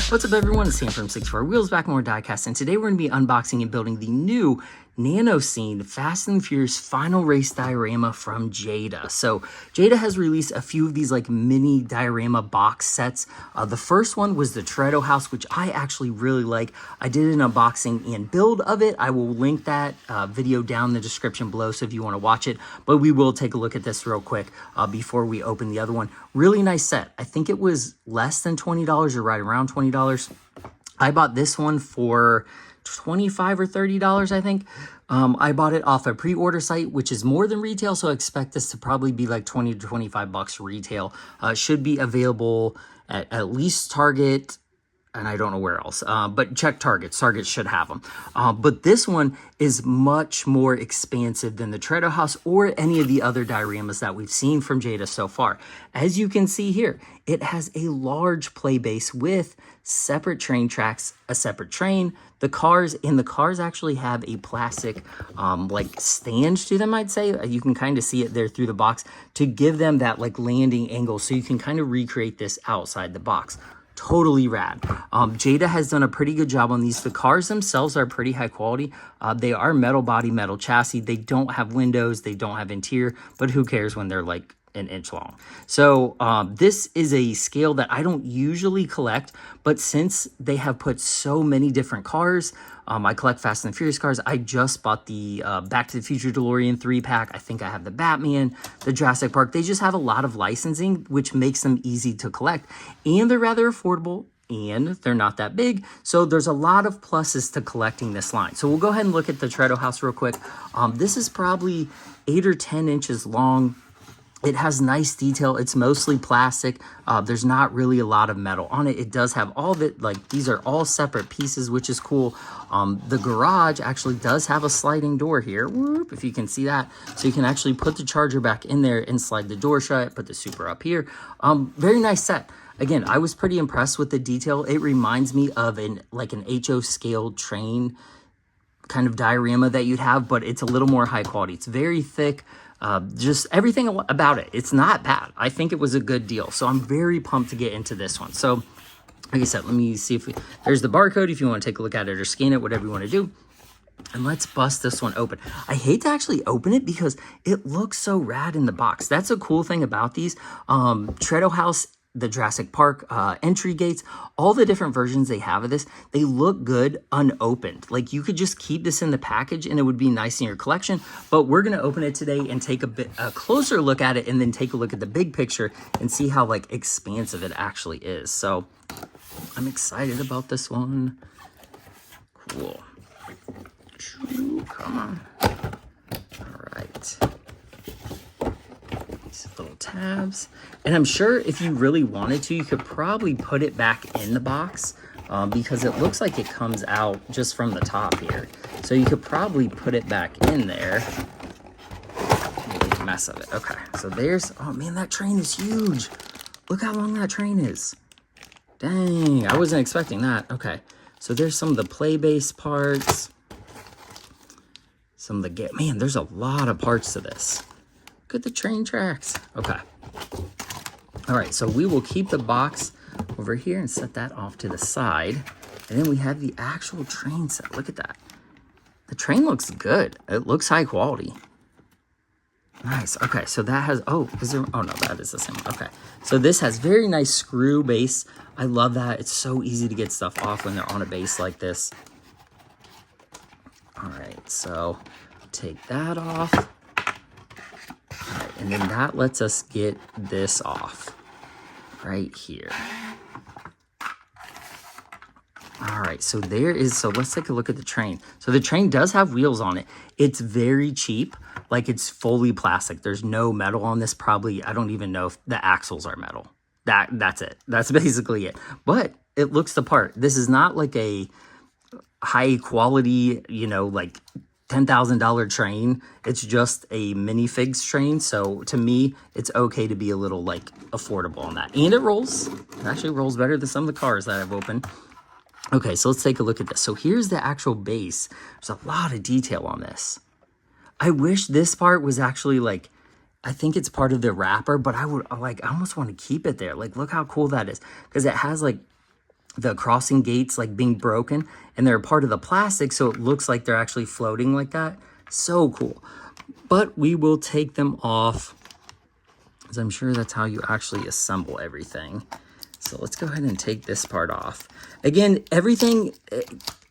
What's up everyone, it's Sam from 64 Wheels Back More Diecast, and today we're going to be unboxing and building the new Nano Scene Fast and Furious Final Race diorama from Jada. So Jada has released a few of these like mini diorama box sets. The first one was the Toretto House, which I actually really like. I did an unboxing and build of it. I will link that video down in the description below, so if you want to watch it. But we will take a look at this real quick before we open the other one. Really nice set. I think it was less than $20 or right around $20. I bought this one for $25 or $30, I think. I bought it off a pre-order site, which is more than retail, so I expect this to probably be like 20 to 25 bucks retail. Should be available at least Target, and I don't know where else, but check Target. Target should have them. But this one is much more expansive than the Toretto House or any of the other dioramas that we've seen from Jada so far. As you can see here, it has a large play base with separate train tracks, a separate train, the cars actually have a plastic like stand to them, I'd say. You can kind of see it there through the box to give them that like landing angle, so you can kind of recreate this outside the box. Totally rad. Jada has done a pretty good job on these. The cars themselves are pretty high quality. They are metal body, metal chassis. They don't have windows, they don't have interior, but who cares when they're like an inch long. So this is a scale that I don't usually collect, but since they have put so many different cars, I collect Fast and Furious cars. I just bought the Back to the Future DeLorean 3-pack. I think I have the Batman, the Jurassic Park. They just have a lot of licensing, which makes them easy to collect, and they're rather affordable, and they're not that big. So there's a lot of pluses to collecting this line. So we'll go ahead and look at the Toretto House real quick. This is probably 8 or 10 inches long. It has nice detail. It's mostly plastic. There's not really a lot of metal on it. It does have all of it, like these are all separate pieces, which is cool. The garage actually does have a sliding door here, whoop, if you can see that. So you can actually put the charger back in there and slide the door shut, put the Super up here. Very nice set. Again, I was pretty impressed with the detail. It reminds me of an HO scale train kind of diorama that you'd have, but it's a little more high quality. It's very thick. Just everything about it, it's not bad. I think it was a good deal, so I'm very pumped to get into this one. So like I said, let me see if there's the barcode if you want to take a look at it or scan it, whatever you want to do. And let's bust this one open. I hate to actually open it because it looks so rad in the box. That's a cool thing about these. Toretto House, the Jurassic Park entry gates, all the different versions they have of this, they look good unopened. Like you could just keep this in the package and it would be nice in your collection, but we're gonna open it today and take a closer look at it, and then take a look at the big picture and see how like expansive it actually is. So I'm excited about this one. Cool. Come on. All right. Little tabs, and I'm sure if you really wanted to, you could probably put it back in the box because it looks like it comes out just from the top here, so you could probably put it back in there. Make a mess of it. Okay, so there's, oh man, that train is huge. Look how long that train is. Dang, I wasn't expecting that. Okay, so there's some of the play base parts, some of the man, there's a lot of parts to this. Look at the train tracks. Okay. All right, so we will keep the box over here and set that off to the side. And then we have the actual train set. Look at that. The train looks good. It looks high quality. Nice. Okay, so that has, oh, is there, oh no, that is the same one. Okay, so this has very nice screw base. I love that. It's so easy to get stuff off when they're on a base like this. All right, so take that off. Right, and then that lets us get this off right here. All right, so there is, so let's take a look at the train. So the train does have wheels on it. It's very cheap, like it's fully plastic. There's no metal on this. Probably, I don't even know if the axles are metal. That's it. That's basically it. But it looks the part. This is not like a high quality, you know, like $10,000 train. It's just a minifigs train, so to me it's okay to be a little like affordable on that, and it rolls. It actually rolls better than some of the cars that I've opened. Okay, so let's take a look at this. So here's the actual base. There's a lot of detail on this. I wish this part was actually like, I think it's part of the wrapper, but I would like, I almost want to keep it there. Like, look how cool that is, because it has like the crossing gates like being broken, and they're a part of the plastic, so it looks like they're actually floating like that. So cool. But we will take them off, because I'm sure that's how you actually assemble everything. So let's go ahead and take this part off. Again, everything,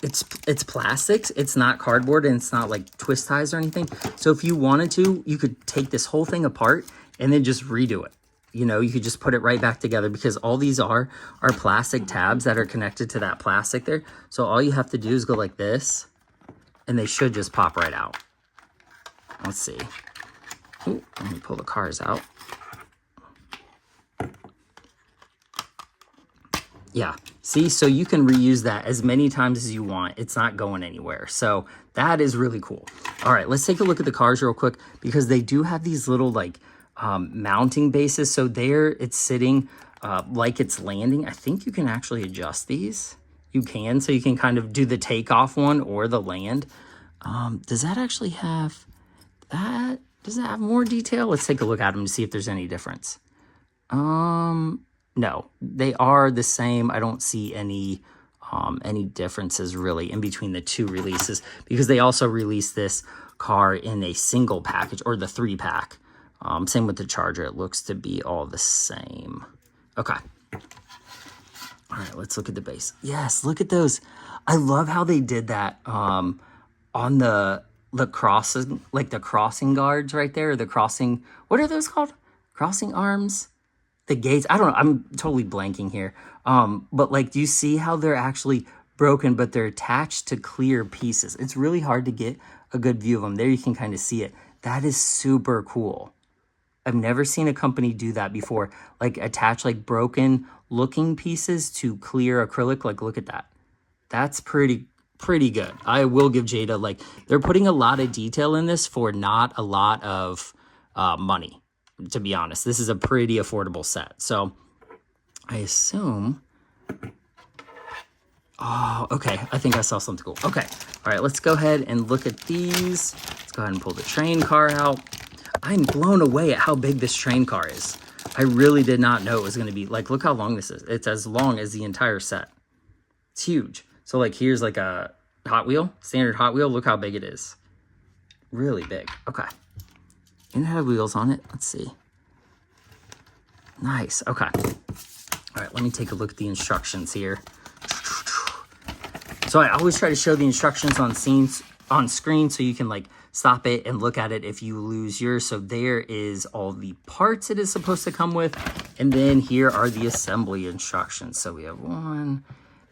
it's plastics. It's not cardboard, and it's not like twist ties or anything. So if you wanted to, you could take this whole thing apart and then just redo it. You know, you could just put it right back together, because all these are plastic tabs that are connected to that plastic there. So all you have to do is go like this, and they should just pop right out. Let's see. Ooh, let me pull the cars out. Yeah, see, so you can reuse that as many times as you want. It's not going anywhere. So that is really cool. All right, let's take a look at the cars real quick, because they do have these little like mounting bases. So there it's sitting like it's landing. I think you can actually adjust these. You can, so you can kind of do the takeoff one or the land. Does that actually have that? Does it have more detail? Let's take a look at them to see if there's any difference. No, they are the same. I don't see any differences really in between the two releases, because they also released this car in a single package, or the 3-pack. Same with the Charger. It looks to be all the same. Okay. All right, let's look at the base. Yes, look at those. I love how they did that on the crossing, like the crossing guards right there, the crossing, what are those called? Crossing arms? The gates, I don't know, I'm totally blanking here. But like, do you see how they're actually broken, but they're attached to clear pieces? It's really hard to get a good view of them. There you can kind of see it. That is super cool. I've never seen a company do that before. Like attach like broken looking pieces to clear acrylic. Like, look at that. That's pretty good. I will give Jada, like, they're putting a lot of detail in this for not a lot of money. To be honest, this is a pretty affordable set. So I assume, oh, okay. I think I saw something cool. Okay. All right, let's go ahead and look at these. Let's go ahead and pull the train car out. I'm blown away at how big this train car is. I really did not know it was going to be, like, look how long this is. It's as long as the entire set. It's huge. So like, here's like a Hot Wheel, standard Hot Wheel. Look how big it is. Really big. Okay. And it had wheels on it. Let's see. Nice. Okay. All right, let me take a look at the instructions here. So I always try to show the instructions on screen, so you can like stop it and look at it if you lose yours. So there is all the parts it is supposed to come with. And then here are the assembly instructions. So we have one,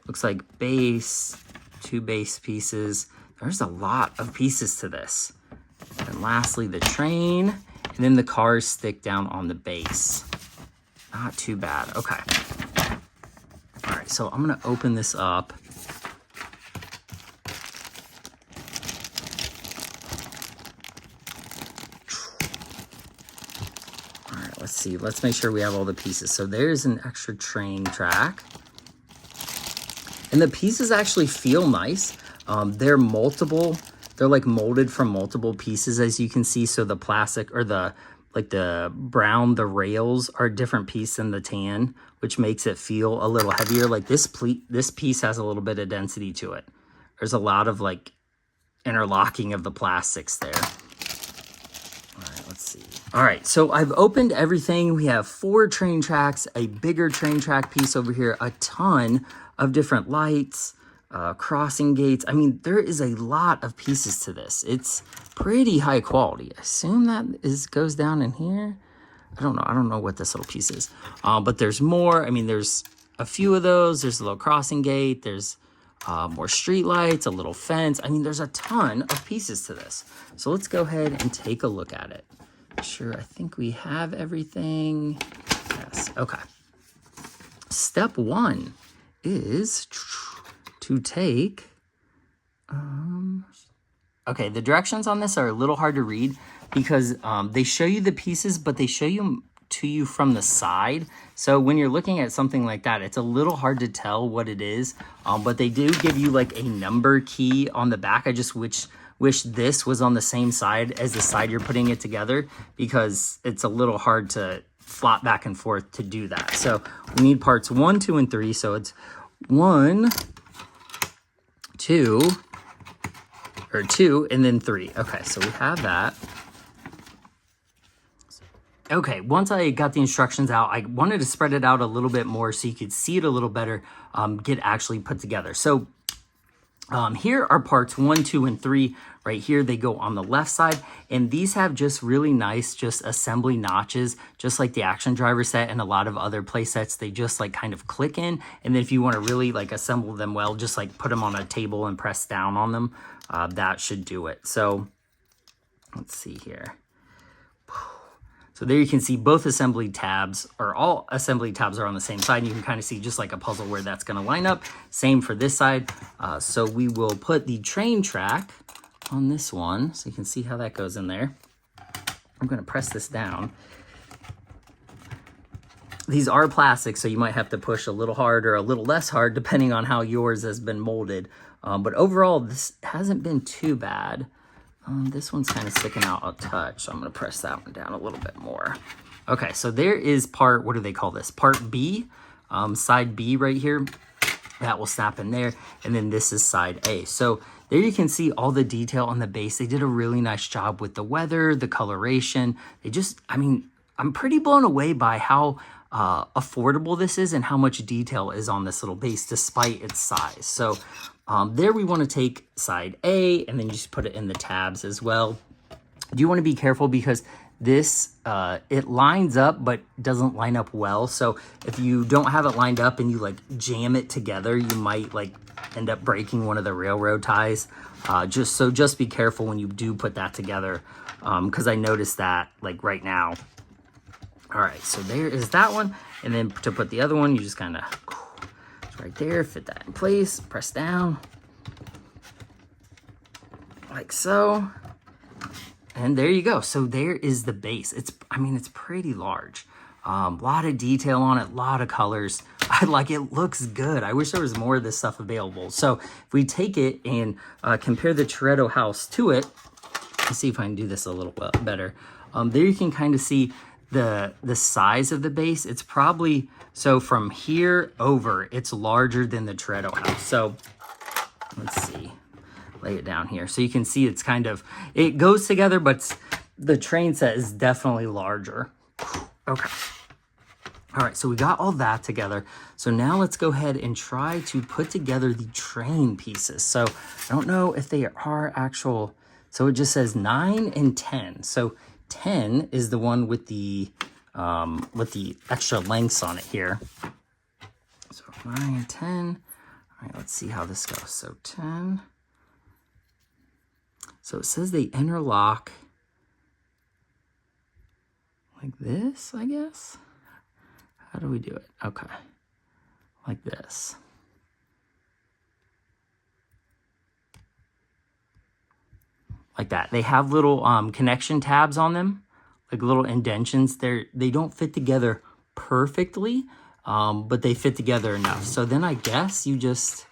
looks like base, 2 base pieces. There's a lot of pieces to this. And lastly, the train, and then the cars stick down on the base. Not too bad. Okay. All right, so I'm going to open this up. All right, let's see. Let's make sure we have all the pieces. So there's an extra train track. And the pieces actually feel nice. They're multiple. They're like molded from multiple pieces, as you can see. So the plastic, or the brown, the rails are a different piece than the tan, which makes it feel a little heavier. Like this piece has a little bit of density to it. There's a lot of like interlocking of the plastics there. All right, let's see. All right, so I've opened everything. We have 4 train tracks, a bigger train track piece over here, a ton of different lights, crossing gates. I mean, there is a lot of pieces to this. It's pretty high quality. I assume that goes down in here. I don't know what this little piece is. But there's more. I mean, there's a few of those. There's a little crossing gate. There's more street lights, a little fence. I mean, there's a ton of pieces to this. So let's go ahead and take a look at it. Sure, I think we have everything. Yes, okay. Step 1 is to take, okay, the directions on this are a little hard to read, because they show you the pieces, but they show you to you from the side. So when you're looking at something like that, it's a little hard to tell what it is, but they do give you like a number key on the back. I just wish this was on the same side as the side you're putting it together, because it's a little hard to flop back and forth to do that. So we need parts 1, 2, and 3. So it's 1, 2, or 2, and then 3. Okay, so we have that. Okay, once I got the instructions out, I wanted to spread it out a little bit more so you could see it a little better, get actually put together. So here are parts 1, 2, and 3. Right here, they go on the left side, and these have just really nice just assembly notches, just like the Action Driver set and a lot of other play sets. They just like kind of click in, and then if you want to really like assemble them well, just like put them on a table and press down on them. That should do it. So let's see here. So there you can see both assembly tabs, or all assembly tabs are on the same side. And you can kind of see just like a puzzle where that's going to line up. Same for this side. So we will put the train track on this one so you can see how that goes in there. I'm going to press this down. These are plastic, so you might have to push a little hard or a little less hard depending on how yours has been molded. But overall, this hasn't been too bad. This one's kind of sticking out a touch, so I'm going to press that one down a little bit more. Okay, so there is part, what do they call this? Part B, side B right here. That will snap in there, and then this is side A. So there you can see all the detail on the base. They did a really nice job with the weather, the coloration. They just, I mean, I'm pretty blown away by how affordable this is and how much detail is on this little base despite its size. So there we want to take side A, and then you just put it in the tabs as well. You want to be careful because this, it lines up but doesn't line up well. So if you don't have it lined up and you like jam it together, you might like end up breaking one of the railroad ties. Just be careful when you do put that together, because I noticed that like right now. All right, so there is that one. And then to put the other one, you just kind of right there, fit that in place, press down like so, and there you go. So there is the base. I mean, it's pretty large. A lot of detail on it, a lot of colors. I like it, looks good. I wish there was more of this stuff available. So if we take it and compare the Toretto House to it, let's see if I can do this a little bit better. There you can kind of see the size of the base. It's probably, so from here over, it's larger than the Toretto House. So let's see, lay it down here. So you can see it's kind of, it goes together, but the train set is definitely larger. Okay. All right, so we got all that together. So now let's go ahead and try to put together the train pieces. So I don't know if they are actual, so it just says 9 and 10. So 10 is the one with the extra lengths on it here. So 9 and 10. All right, let's see how this goes. So 10. So it says they interlock like this, I guess. How do we do it? Okay, like this. Like that. They have little connection tabs on them, like little indentions. They don't fit together perfectly, but they fit together enough. So then I guess you just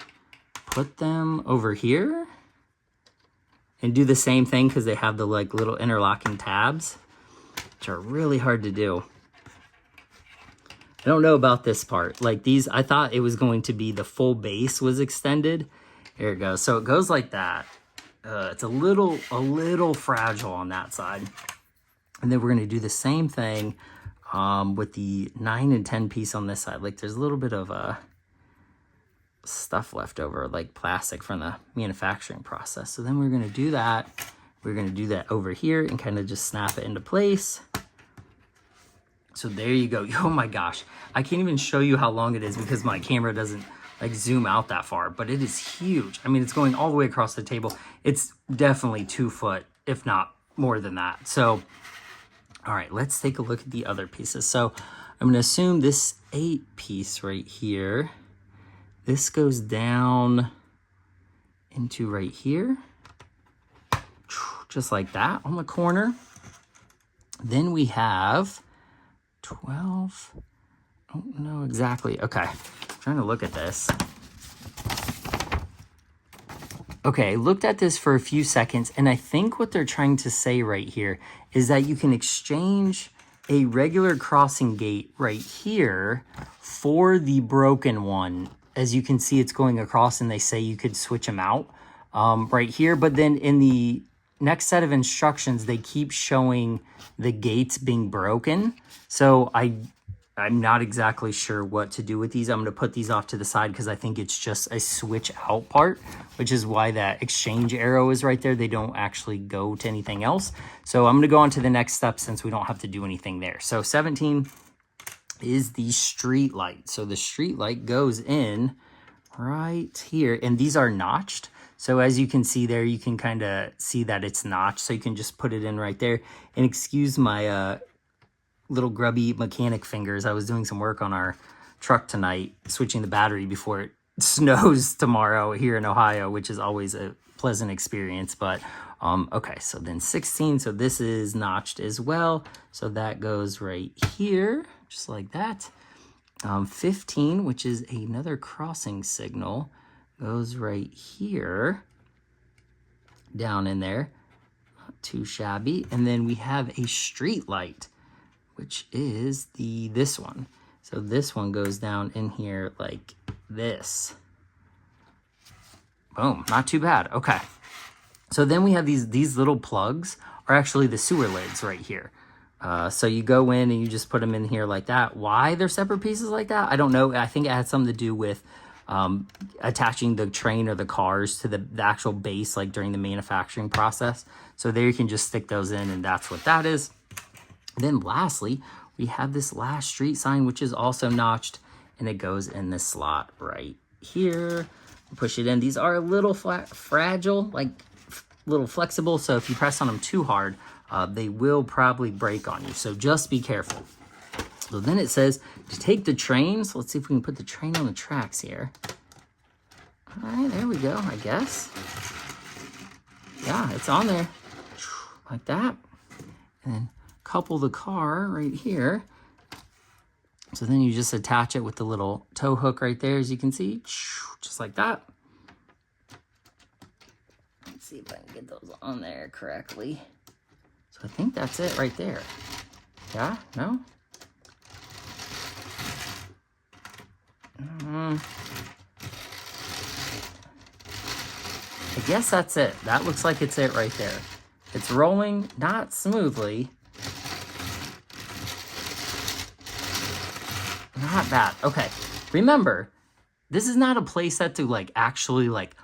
put them over here and do the same thing because they have the like little interlocking tabs, which are really hard to do. I don't know about this part. Like these, I thought it was going to be the full base was extended. Here it goes. So it goes like that. It's a little fragile on that side. And then we're going to do the same thing with the 9 and 10 piece on this side. Like there's a little bit of stuff left over, like plastic from the manufacturing process. So then we're going to do that. We're going to do that over here and kind of just snap it into place. So there you go. Oh my gosh. I can't even show you how long it is because my camera doesn't like zoom out that far, but it is huge. I mean, it's going all the way across the table. It's definitely 2 foot, if not more than that. So, all right, let's take a look at the other pieces. So I'm going to assume this 8 piece right here, this goes down into right here, just like that on the corner. Then we have 12, I don't know exactly. Okay, I'm trying to look at this. Okay, looked at this for a few seconds, and I think what they're trying to say right here is that you can exchange a regular crossing gate right here for the broken one as you can see, it's going across, and they say you could switch them out right here. But then in the next set of instructions, they keep showing the gates being broken. So I'm not exactly sure what to do with these. I'm going to put these off to the side because I think it's just a switch out part, which is why that exchange arrow is right there. They don't actually go to anything else. So I'm going to go on to the next step since we don't have to do anything there. So 17 is the street light. So the street light goes in right here, and these are notched. So as you can see there, you can kind of see that it's notched. So you can just put it in right there. And excuse my little grubby mechanic fingers. I was doing some work on our truck tonight, switching the battery before it snows tomorrow here in Ohio, which is always a pleasant experience. But okay, so then 16, so this is notched as well. So that goes right here, just like that. 15, which is another crossing signal, goes right here, down in there. Not too shabby. And then we have a street light, which is this one. So this one goes down in here like this. Boom, not too bad. Okay. So then we have these little plugs are actually the sewer lids right here. So you go in and you just put them in here like that. Why they're separate pieces like that, I don't know. I think it had something to do with attaching the train or the cars to the actual base, like during the manufacturing process. So there you can just stick those in, and that's what that is. Then lastly, we have this last street sign, which is also notched, and it goes in this slot right here. Push it in. These are a little fragile, like a little flexible. So if you press on them too hard, they will probably break on you. So just be careful. So then it says to take the train. So let's see if we can put the train on the tracks here. All right, there we go, I guess. Yeah, it's on there. Like that. And then couple the car right here. So then you just attach it with the little tow hook right there, as you can see, just like that. Let's see if I can get those on there correctly. So I think that's it right there. Yeah? No? I guess that's it. That looks like it's it right there. It's rolling, not smoothly. Not bad. Okay. Remember, this is not a playset to like actually like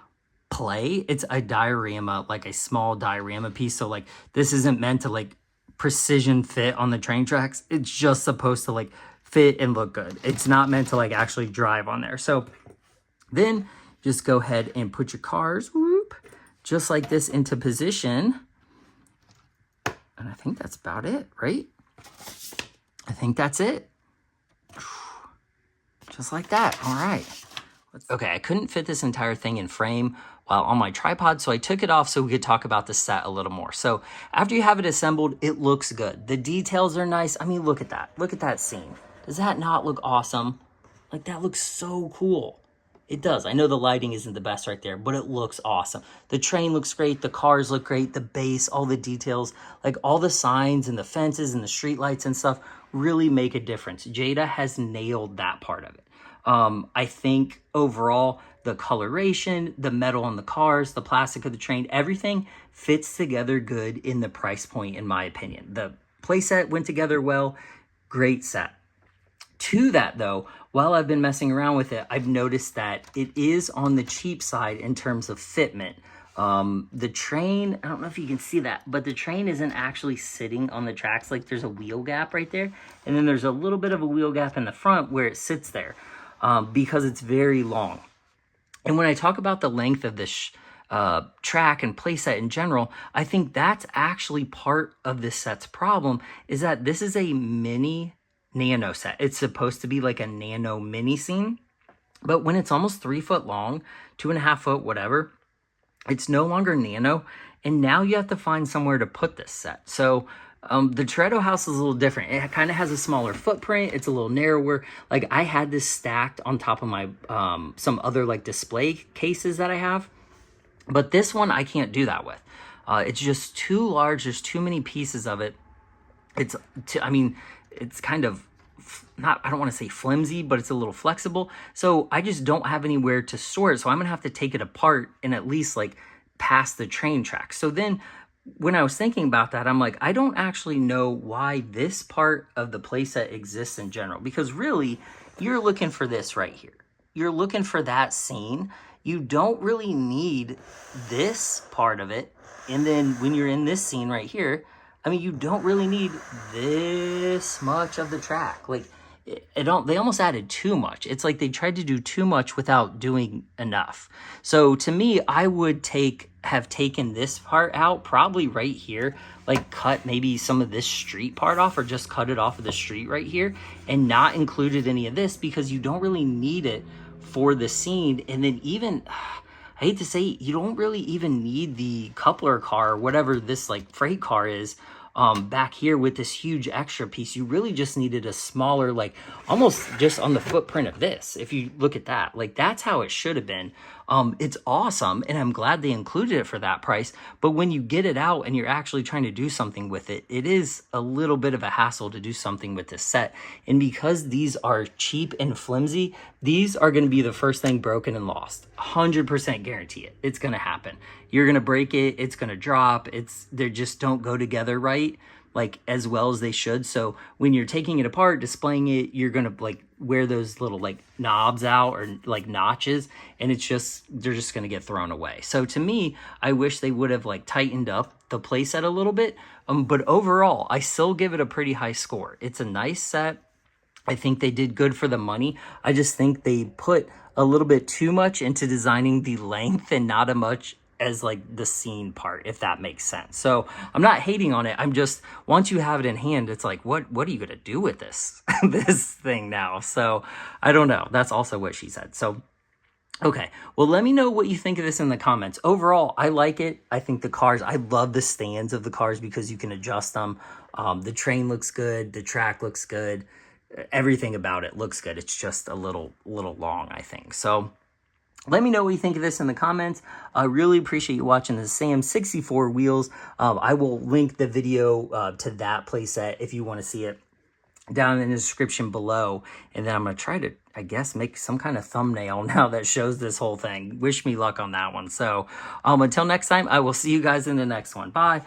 play. It's a diorama, like a small diorama piece. So like this isn't meant to like precision fit on the train tracks. It's just supposed to like fit and look good. It's not meant to like actually drive on there. So then just go ahead and put your cars, whoop, just like this into position. And I think that's about it, right? I think that's it. Just like that. All right. Okay, I couldn't fit this entire thing in frame while on my tripod, so I took it off so we could talk about the set a little more. So after you have it assembled, it looks good. The details are nice. I mean, look at that. Look at that scene. Does that not look awesome? Like, that looks so cool. It does. I know the lighting isn't the best right there, but it looks awesome. The train looks great. The cars look great. The base, all the details, like all the signs and the fences and the street lights and stuff really make a difference. Jada has nailed that part of it. I think overall, the coloration, the metal on the cars, the plastic of the train, everything fits together good in the price point, in my opinion. The playset went together well. Great set. To that, though, while I've been messing around with it, I've noticed that it is on the cheap side in terms of fitment. The train, I don't know if you can see that, but the train isn't actually sitting on the tracks. Like, there's a wheel gap right there, and then there's a little bit of a wheel gap in the front where it sits there. Because it's very long. And when I talk about the length of this track and playset in general, I think that's actually part of this set's problem, is that this is a mini nano set. It's supposed to be like a nano mini scene, but when it's almost 3 foot long, 2.5 foot, whatever, it's no longer nano, and now you have to find somewhere to put this set. So the Toretto House is a little different. It kind of has a smaller footprint. It's a little narrower. Like, I had this stacked on top of my some other like display cases that I have, but this one I can't do that with. It's just too large. There's too many pieces of it. I mean, it's kind of not, I don't want to say flimsy, but it's a little flexible. So I just don't have anywhere to store it. So I'm gonna have to take it apart and at least like past the train tracks. So then when I was thinking about that, I'm like, I don't actually know why this part of the playset exists in general, because really you're looking for this right here. You're looking for that scene. You don't really need this part of it. And then when you're in this scene right here, I mean, you don't really need this much of the track. Like, they almost added too much. It's like they tried to do too much without doing enough. So to me, I would have taken this part out, probably right here, like cut maybe some of this street part off, or just cut it off of the street right here, and not included any of this, because you don't really need it for the scene. And then even, I hate to say, you don't really even need the coupler car, or whatever this like freight car is, back here with this huge extra piece. You really just needed a smaller, like almost just on the footprint of this. If you look at that, like that's how it should have been. It's awesome, and I'm glad they included it for that price. But when you get it out and you're actually trying to do something with it, it is a little bit of a hassle to do something with this set. And because these are cheap and flimsy, these are going to be the first thing broken and lost. 100% guarantee it. It's going to happen. You're going to break it. It's going to drop. They just don't go together right, like as well as they should. So when you're taking it apart, displaying it, you're going to like wear those little like knobs out, or like notches, and they're just going to get thrown away. So to me, I wish they would have like tightened up the playset a little bit. But overall, I still give it a pretty high score. It's a nice set. I think they did good for the money. I just think they put a little bit too much into designing the length and not as much as like the scene part, if that makes sense. So I'm not hating on it. I'm just, once you have it in hand, it's like, what are you gonna do with this this thing now? So I don't know. That's also what she said. So okay, well, let me know what you think of this in the comments. Overall, I like it. I think the cars, I love the stands of the cars because you can adjust them. The train looks good. The track looks good. Everything about it looks good. It's just a little long, I think. So let me know what you think of this in the comments. I really appreciate you watching the Sam 64 wheels. I will link the video to that playset if you want to see it down in the description below. And then I'm going to try to, I guess, make some kind of thumbnail now that shows this whole thing. Wish me luck on that one. So until next time, I will see you guys in the next one. Bye.